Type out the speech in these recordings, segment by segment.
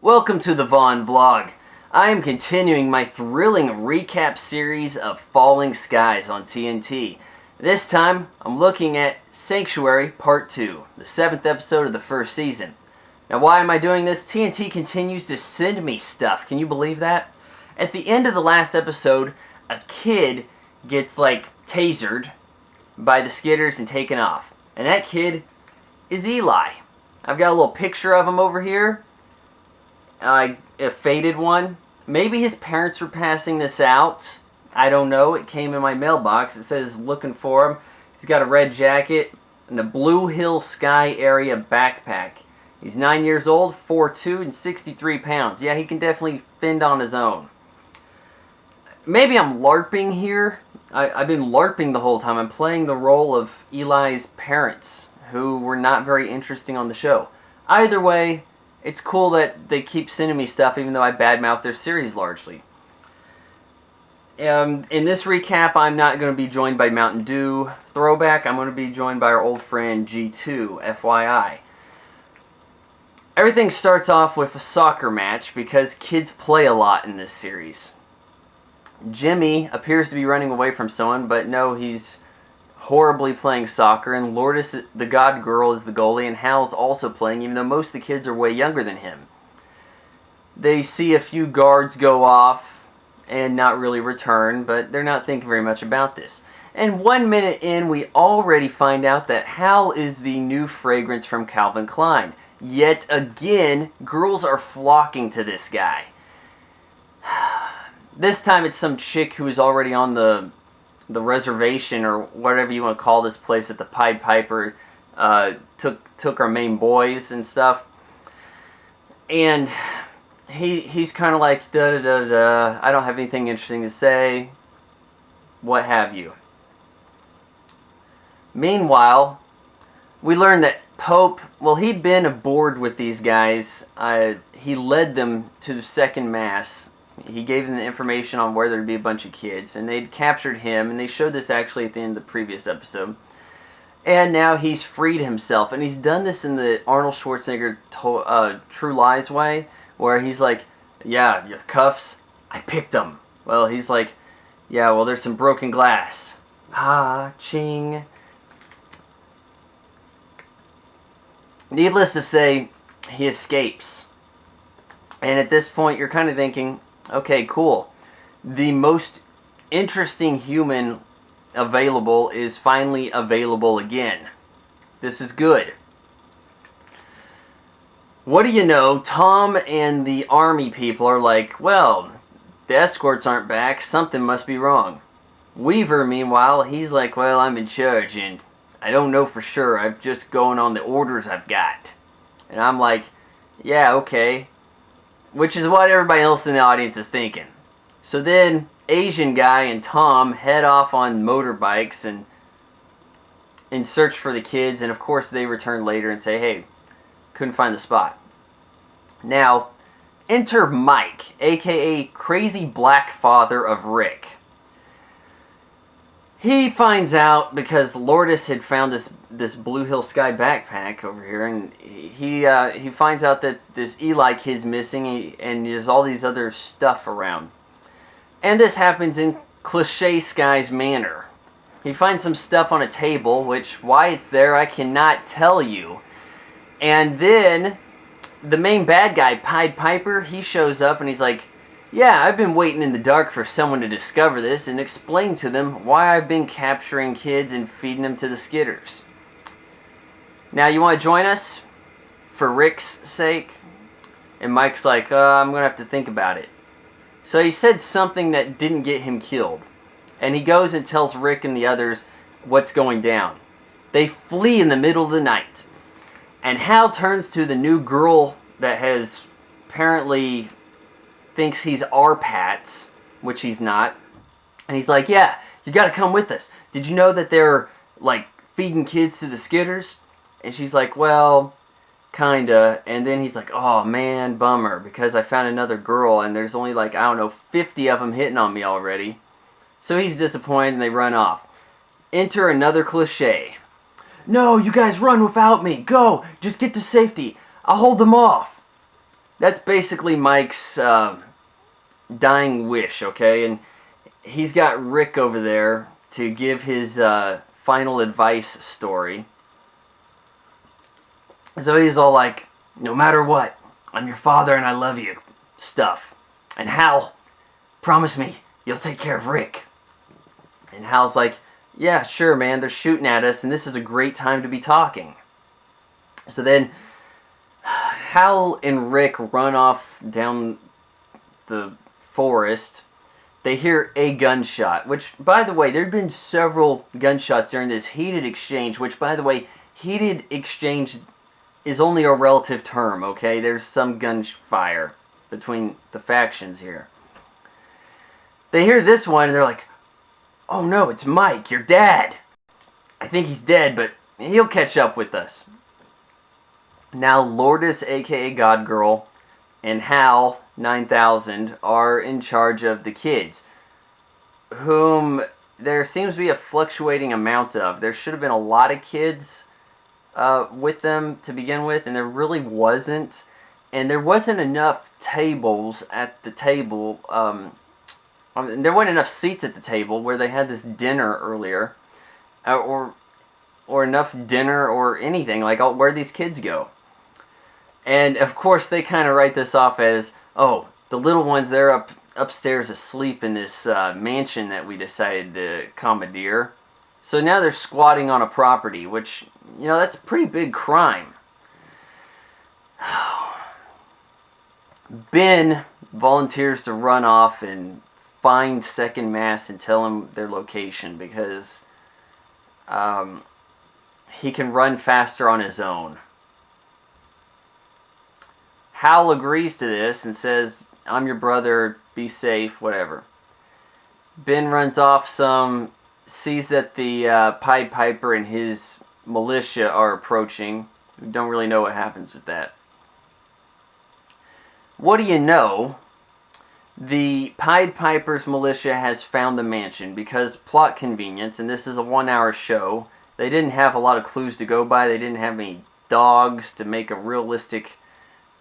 Welcome to the Vaughn vlog. I am continuing my thrilling recap series of Falling Skies on TNT. This time, I'm looking at Sanctuary Part 2, the 7th episode of the first season. Now, why am I doing this? TNT continues to send me stuff. Can you believe that? At the end of the last episode, a kid gets, tasered by the Skidders and taken off. And that kid is Eli. I've got a little picture of him over here. A faded one. Maybe his parents were passing this out. I don't know. It came in my mailbox. It says looking for him. He's got a red jacket and a Blue Hill Sky Area backpack. He's 9 years old, 4'2", and 63 pounds. Yeah, he can definitely fend on his own. Maybe I'm LARPing here. I've been LARPing the whole time. I'm playing the role of Eli's parents, who were not very interesting on the show. Either way, it's cool that they keep sending me stuff, even though I badmouth their series largely. In this recap, I'm not going to be joined by Mountain Dew Throwback. I'm going to be joined by our old friend G2, FYI. Everything starts off with a soccer match because kids play a lot in this series. Jimmy appears to be running away from someone, but no, he's horribly playing soccer, and Lourdes, the god girl, is the goalie, and Hal's also playing, even though most of the kids are way younger than him. They see a few guards go off and not really return, but they're not thinking very much about this. And 1 minute in, we already find out that Hal is the new fragrance from Calvin Klein. Yet again, girls are flocking to this guy. This time it's some chick who is already on the reservation, or whatever you want to call this place that the Pied Piper took our main boys and stuff. And he's kind of like, da-da-da-da, I don't have anything interesting to say, what have you. Meanwhile, we learn that Pope, well, he'd been aboard with these guys. He led them to second mass. He gave them the information on where there'd be a bunch of kids, and they'd captured him, and they showed this actually at the end of the previous episode. And now he's freed himself, and he's done this in the Arnold Schwarzenegger True Lies way, where he's like, yeah, your cuffs, I picked them. Well, he's like, yeah, well, there's some broken glass. Ah, ching. Needless to say, he escapes. And at this point, you're kind of thinking, okay, cool. The most interesting human available is finally available again. This is good. What do you know? Tom and the army people are like, well, the escorts aren't back. Something must be wrong. Weaver, meanwhile, he's like, well, I'm in charge, and I don't know for sure. I'm just going on the orders I've got. And I'm like, yeah, okay. Which is what everybody else in the audience is thinking. So then, Asian guy and Tom head off on motorbikes and in search for the kids. And of course, they return later and say, hey, couldn't find the spot. Now, enter Mike, a.k.a. Crazy Black Father of Rick. He finds out because Lourdes had found this Blue Hill Sky backpack over here, and he finds out that this Eli kid's missing, and there's all these other stuff around. And this happens in Cliché Sky's manner. He finds some stuff on a table, which, why it's there, I cannot tell you. And then the main bad guy, Pied Piper, he shows up and he's like, yeah, I've been waiting in the dark for someone to discover this and explain to them why I've been capturing kids and feeding them to the Skidders. Now, you want to join us? For Rick's sake? And Mike's like, I'm going to have to think about it. So he said something that didn't get him killed. And he goes and tells Rick and the others what's going down. They flee in the middle of the night. And Hal turns to the new girl that has apparently thinks he's our Pats, which he's not. And he's like, yeah, you gotta come with us. Did you know that they're, feeding kids to the Skidders? And she's like, well, kinda. And then he's like, oh, man, bummer, because I found another girl, and there's only, 50 of them hitting on me already. So he's disappointed, and they run off. Enter another cliche. No, you guys run without me. Go, just get to safety. I'll hold them off. That's basically Mike's dying wish, okay? And he's got Rick over there to give his final advice story. So he's all like, no matter what, I'm your father and I love you, stuff. And Hal, promise me you'll take care of Rick. And Hal's like, yeah, sure, man, they're shooting at us and this is a great time to be talking. So then Hal and Rick run off down the forest. They hear a gunshot, which, by the way, there have been several gunshots during this heated exchange, which, by the way, heated exchange is only a relative term, okay? There's some gunfire between the factions here. They hear this one, and they're like, oh no, it's Mike, your dad. I think he's dead, but he'll catch up with us. Now, Lourdes, a.k.a. God Girl, and Hal, 9000, are in charge of the kids, whom there seems to be a fluctuating amount of. There should have been a lot of kids with them to begin with, and there really wasn't. And there wasn't enough tables at the table. There weren't enough seats at the table where they had this dinner earlier, or enough dinner or anything. Like, where'd these kids go? And of course, they kind of write this off as, oh, the little ones, they're upstairs asleep in this mansion that we decided to commandeer. So now they're squatting on a property, which, you know, that's a pretty big crime. Ben volunteers to run off and find Second Mass and tell him their location because he can run faster on his own. Hal agrees to this and says, I'm your brother, be safe, whatever. Ben runs off some, sees that the Pied Piper and his militia are approaching. We don't really know what happens with that. What do you know? The Pied Piper's militia has found the mansion because plot convenience, and this is a 1-hour show. They didn't have a lot of clues to go by. They didn't have any dogs to make a realistic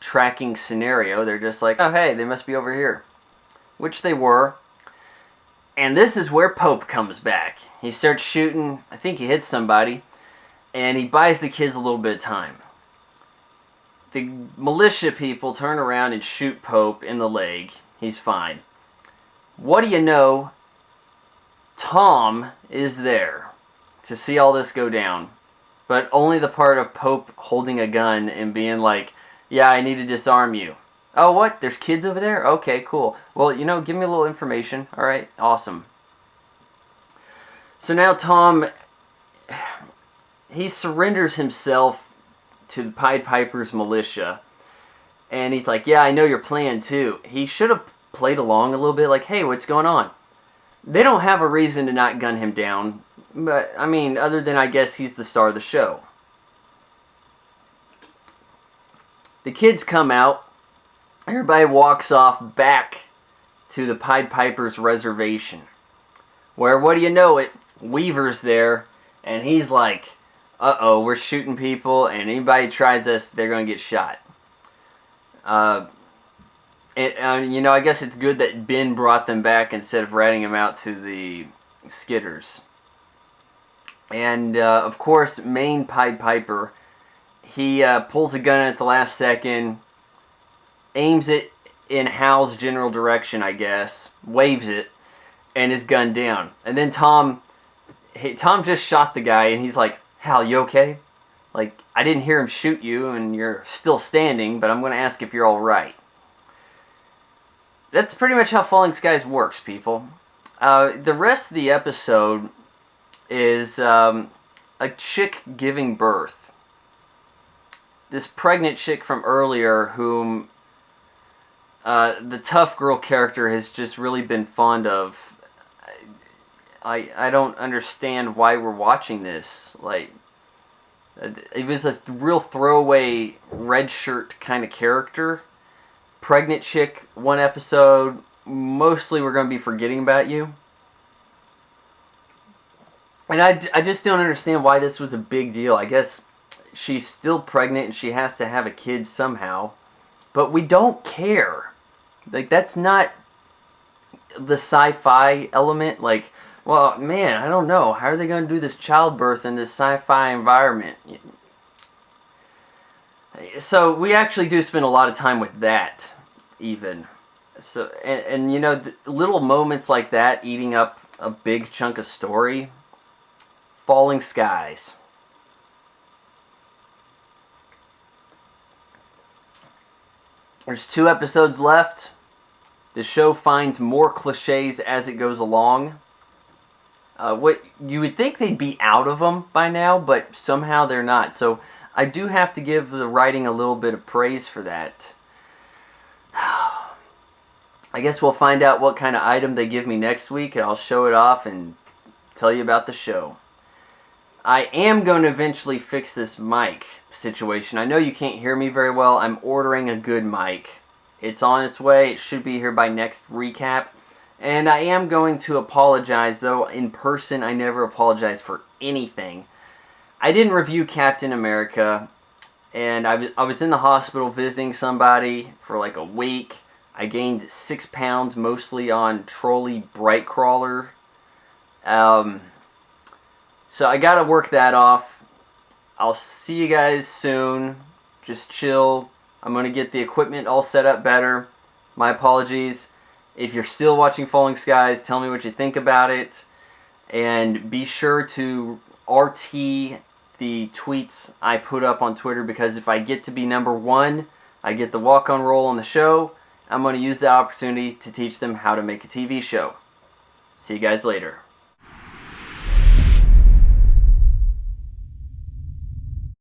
tracking scenario. They're just like, oh hey, they must be over here, which they were. And this is where Pope comes back. He starts shooting. I think he hits somebody, and he buys the kids a little bit of time. The militia people turn around and shoot Pope in the leg. He's fine. What do you know? Tom is there to see all this go down, but only the part of Pope holding a gun and being like, yeah, I need to disarm you. Oh, what? There's kids over there? Okay, cool. Well, you know, give me a little information. All right, awesome. So now Tom, he surrenders himself to the Pied Piper's militia. And he's like, yeah, I know your plan too. He should have played along a little bit like, hey, what's going on? They don't have a reason to not gun him down. But, I mean, other than I guess he's the star of the show. The kids come out. Everybody walks off back to the Pied Piper's reservation. Where, what do you know it, Weaver's there. And he's like, uh-oh, we're shooting people. And anybody tries us, they're going to get shot. You know, I guess it's good that Ben brought them back instead of ratting them out to the Skitters. And, of course, main Pied Piper, he pulls a gun at the last second, aims it in Hal's general direction, I guess, waves it, and is gunned down. And then Tom just shot the guy, and he's like, Hal, you okay? Like, I didn't hear him shoot you, and you're still standing, but I'm going to ask if you're all right. That's pretty much how Falling Skies works, people. The rest of the episode is a chick giving birth. This pregnant chick from earlier whom the tough girl character has just really been fond of. I don't understand why we're watching this. Like, it was a real throwaway red shirt kind of character. Pregnant chick, one episode. Mostly we're going to be forgetting about you. And I just don't understand why this was a big deal. I guess she's still pregnant and she has to have a kid somehow. but we don't care. Like, that's not the sci-fi element. Like, well, man, I don't know. How are they going to do this childbirth in this sci-fi environment? So we actually do spend a lot of time with that, even. So, and you know, little moments like that eating up a big chunk of story. Falling Skies. There's 2 episodes left. The show finds more cliches as it goes along. What you would think they'd be out of them by now, but somehow they're not. So I do have to give the writing a little bit of praise for that. I guess we'll find out what kind of item they give me next week, and I'll show it off and tell you about the show. I am going to eventually fix this mic situation. I know you can't hear me very well. I'm ordering a good mic. It's on its way. It should be here by next recap. And I am going to apologize, though. In person, I never apologize for anything. I didn't review Captain America, and I was in the hospital visiting somebody for like a week. I gained 6 pounds, mostly on Trolley Bright Crawler. So I got to work that off. I'll see you guys soon. Just chill. I'm going to get the equipment all set up better. My apologies. If you're still watching Falling Skies, tell me what you think about it. And be sure to RT the tweets I put up on Twitter, because if I get to be #1, I get the walk-on role on the show. I'm going to use that opportunity to teach them how to make a TV show. See you guys later.